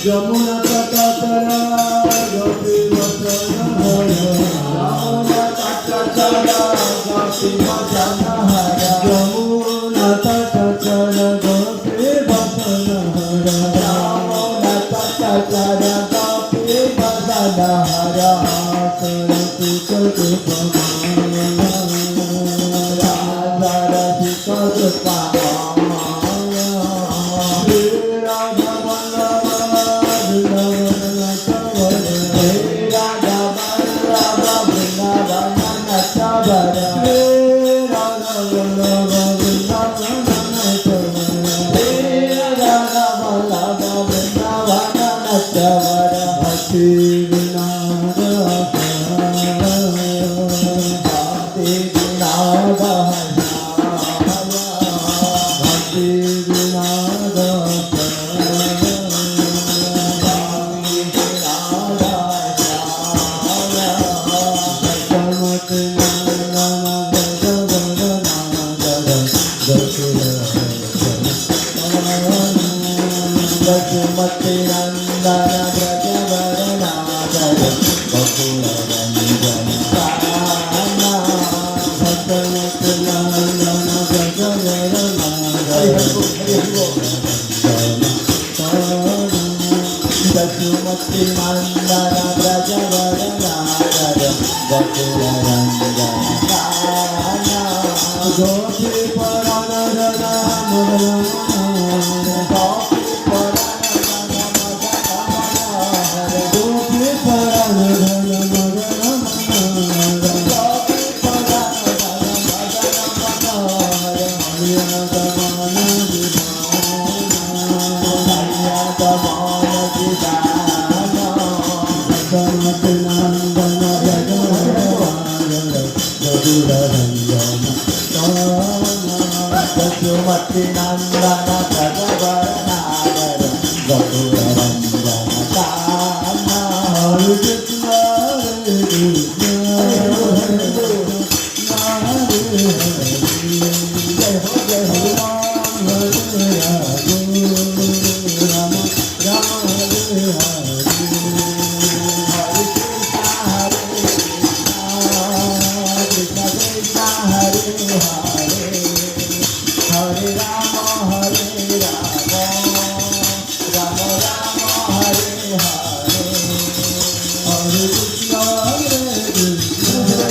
Jamuna Tatatara Gopi Vasana Hara Jamuna Tatatara Gopi Vasana Hara Jamuna Tatatara Gopi Vasana Hara Jamuna Tatatara Gopi Vasana Hara Sarati Kati Pamaya Sarati Kati Pamaya Mati Nandana Braja Varanadara Bakula Ranjana Rama Bhattamati Nandana Braja Varanadara Bhattamati Nandana Braja Varanadara Bakula Ranjana Rama Gopi Paranadana Mati Nandana